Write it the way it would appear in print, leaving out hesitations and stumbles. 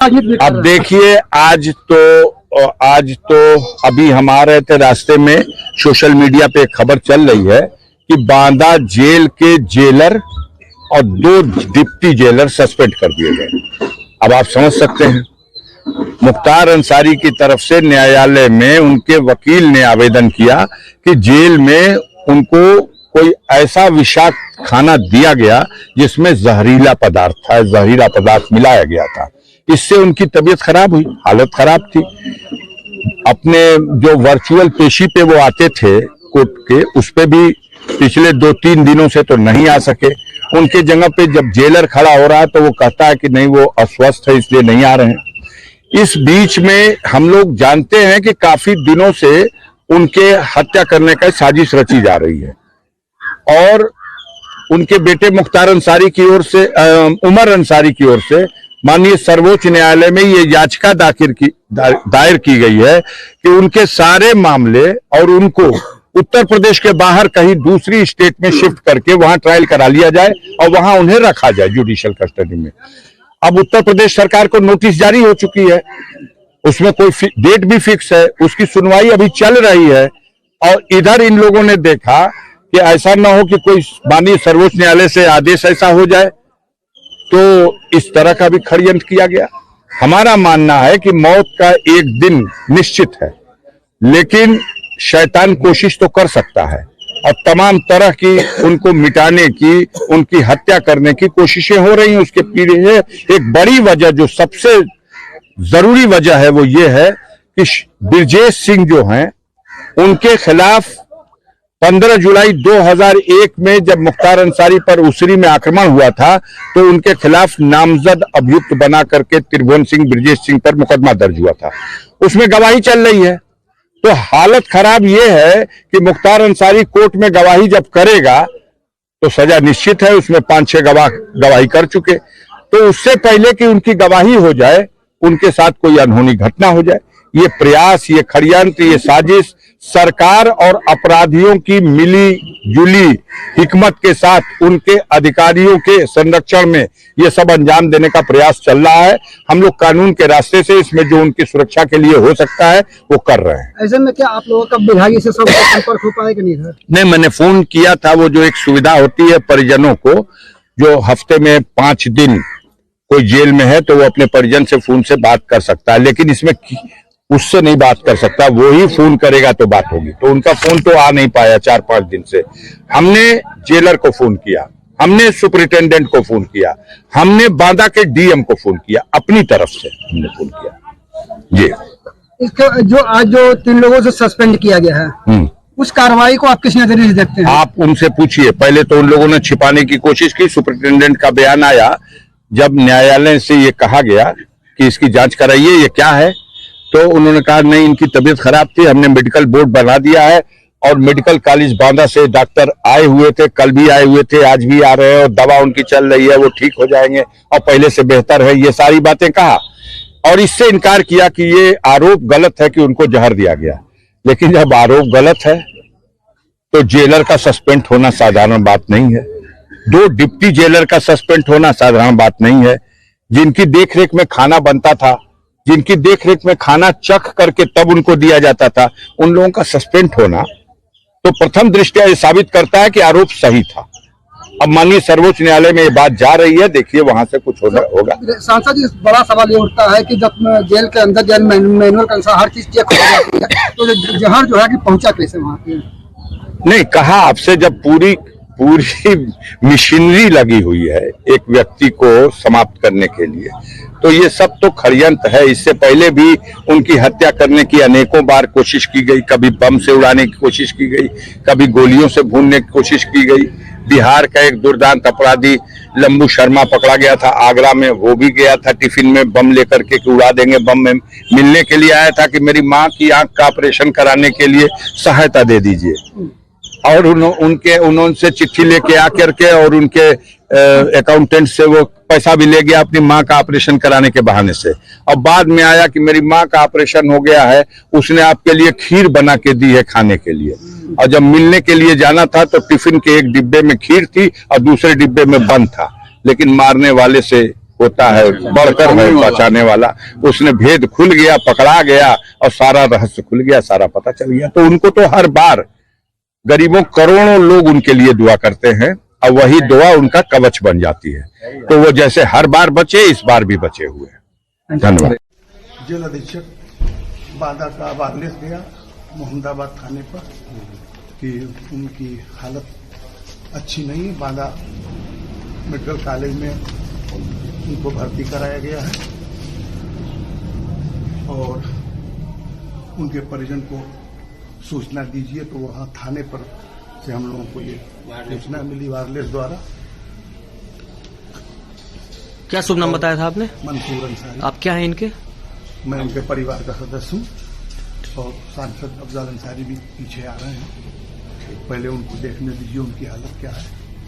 अब देखिए, आज तो अभी हम आ रहे थे, रास्ते में सोशल मीडिया पे एक खबर चल रही है कि बांदा जेल के जेलर और 2 डिप्टी जेलर सस्पेंड कर दिए गए। अब आप समझ सकते हैं, मुख्तार अंसारी की तरफ से न्यायालय में उनके वकील ने आवेदन किया कि जेल में उनको कोई ऐसा विषाक्त खाना दिया गया जिसमें जहरीला पदार्थ मिलाया गया था। इससे उनकी तबीयत खराब हुई, हालत खराब थी। अपने जो वर्चुअल पेशी पे वो आते थे कोर्ट के, उस पे भी पिछले 2-3 दिनों से तो नहीं आ सके। उनके जगह पे जब जेलर खड़ा हो रहा है तो वो कहता है कि नहीं, वो अस्वस्थ है इसलिए नहीं आ रहे हैं। इस बीच में हम लोग जानते हैं कि काफी दिनों से उनके हत्या करने का साजिश रची जा रही है और उनके बेटे मुख्तार अंसारी की ओर से, उमर अंसारी की ओर से माननीय सर्वोच्च न्यायालय में ये याचिका दायर की गई है कि उनके सारे मामले और उनको उत्तर प्रदेश के बाहर कहीं दूसरी स्टेट में शिफ्ट करके वहां ट्रायल करा लिया जाए और वहां उन्हें रखा जाए जुडिशियल कस्टडी में। अब उत्तर प्रदेश सरकार को नोटिस जारी हो चुकी है, उसमें कोई डेट भी फिक्स है, उसकी सुनवाई अभी चल रही है। और इधर इन लोगों ने देखा कि ऐसा ना हो कि कोई माननीय सर्वोच्च न्यायालय से आदेश ऐसा हो जाए, तो इस तरह का भी षड्यंत्र किया गया। हमारा मानना है कि मौत का एक दिन निश्चित है, लेकिन शैतान कोशिश तो कर सकता है और तमाम तरह की उनको मिटाने की, उनकी हत्या करने की कोशिशें हो रही हैं। उसके पीछे एक बड़ी वजह, जो सबसे जरूरी वजह है, वो ये है कि ब्रजेश सिंह जो हैं, उनके खिलाफ 15 जुलाई 2001 में जब मुख्तार अंसारी पर उसरी में आक्रमण हुआ था तो उनके खिलाफ नामजद अभियुक्त बना करके त्रिभुवन सिंह, ब्रजेश सिंह पर मुकदमा दर्ज हुआ था। उसमें गवाही चल रही है। तो हालत खराब यह है कि मुख्तार अंसारी कोर्ट में गवाही जब करेगा तो सजा निश्चित है। उसमें 5-6 गवाह गवाही कर चुके, तो उससे पहले कि उनकी गवाही हो जाए, उनके साथ कोई अनहोनी घटना हो जाए। ये प्रयास, ये षड्यंत्र, ये साजिश सरकार और अपराधियों की मिली जुली हिकमत के साथ उनके अधिकारियों के संरक्षण में ये सब अंजाम देने का प्रयास चल रहा है। हम लोग कानून के रास्ते से इसमें जो उनकी सुरक्षा के लिए हो सकता है वो कर रहे हैं। ऐसे में क्या आप लोगों का विभागीय से संपर्क हो पाएगा नहीं सर? नहीं, मैंने फोन किया था। वो जो एक सुविधा होती है परिजनों को, जो हफ्ते में 5 दिन कोई जेल में है तो वो अपने परिजन से फोन से बात कर सकता है, लेकिन इसमें उससे नहीं बात कर सकता, वो ही फोन करेगा तो बात होगी। तो उनका फोन तो आ नहीं पाया 4-5 दिन से। हमने जेलर को फोन किया, हमने सुपरिटेंडेंट को फोन किया, हमने बांदा के डीएम को फोन किया, अपनी तरफ से हमने फोन किया जी। इसके जो आज जो 3 लोगों से सस्पेंड किया गया है, उस कार्रवाई को आप किस नजरिए से देखते हैं? आप उनसे पूछिए। पहले तो उन लोगों ने छिपाने की कोशिश की। सुपरिटेंडेंट का बयान आया जब न्यायालय से ये कहा गया कि इसकी जांच कराइए, ये क्या है, तो उन्होंने कहा नहीं, इनकी तबीयत खराब थी, हमने मेडिकल बोर्ड बना दिया है और मेडिकल कॉलेज बांदा से डॉक्टर आए हुए थे, कल भी आए हुए थे, आज भी आ रहे हैं और दवा उनकी चल रही है, वो ठीक हो जाएंगे और पहले से बेहतर है। ये सारी बातें कहा और इससे इनकार किया कि ये आरोप गलत है कि उनको जहर दिया गया। लेकिन जब आरोप गलत है तो जेलर का सस्पेंड होना साधारण बात नहीं है। 2 डिप्टी जेलर का सस्पेंड होना साधारण बात नहीं है। जिनकी देखरेख में खाना बनता था, जिनकी देखरेख में खाना चख करके तब उनको दिया जाता था, उन लोगों का सस्पेंड होना तो प्रथम दृष्टया ये साबित करता है कि आरोप सही था। अब माननीय सर्वोच्च न्यायालय में ये बात जा रही है, देखिए वहां से कुछ होगा। सांसद जी, बड़ा सवाल ये उठता है कि जब जेल के अंदर जेल मैनुअल के अनुसार हर चीज चेक हो जाती है, तो जहर जो है कि पहुंचा कैसे वहां पे? नहीं, कहा आपसे, जब पूरी मशीनरी लगी हुई है एक व्यक्ति को समाप्त करने के लिए, तो ये सब तो षड्यंत्र है। इससे पहले भी उनकी हत्या करने की अनेकों बार कोशिश की गई। कभी बम से उड़ाने की कोशिश की गई, कभी गोलियों से भूनने की कोशिश की गई। बिहार का एक दुर्दांत अपराधी लंबू शर्मा पकड़ा गया था आगरा में, वो भी गया था टिफिन में बम लेकर के कि उड़ा देंगे बम में। मिलने के लिए आया था कि मेरी माँ की आंख का ऑपरेशन कराने के लिए सहायता दे दीजिए, और उन्होंने चिट्ठी लेके आकर के और उनके अकाउंटेंट से वो पैसा भी ले गया अपनी माँ का ऑपरेशन कराने के बहाने से। और बाद में आया कि मेरी माँ का ऑपरेशन हो गया है, उसने आपके लिए खीर बना के दी है खाने के लिए। और जब मिलने के लिए जाना था तो टिफिन के एक डिब्बे में खीर थी और दूसरे डिब्बे में बंद था, लेकिन मारने वाले से होता है, बढ़कर है बचाने वाला। उसने भेद खुल गया, पकड़ा गया और सारा रहस्य खुल गया, सारा पता चल गया। तो उनको तो हर बार गरीबों करोड़ों लोग उनके लिए दुआ करते हैं और वही दुआ उनका कवच बन जाती है। तो वो जैसे हर बार बचे, इस बार भी बचे हुए हैं। धन्यवाद। जेल अधीक्षक बांदा का वारलेस गया मोहम्मदाबाद थाने पर कि उनकी हालत अच्छी नहीं है। बांदा मेडिकल कॉलेज में उनको भर्ती कराया गया है और उनके परिजन को सूचना दीजिए। तो वहां थाने पर से हम लोगों को ये सूचना मिली वायरलेस द्वारा। क्या शुभ नाम बताया था आपने? मंसूर अंसारी। आप क्या हैं इनके? मैं उनके परिवार का सदस्य हूँ और सांसद अफजल अंसारी भी पीछे आ रहे हैं। पहले उनको देखने दीजिए उनकी हालत क्या है।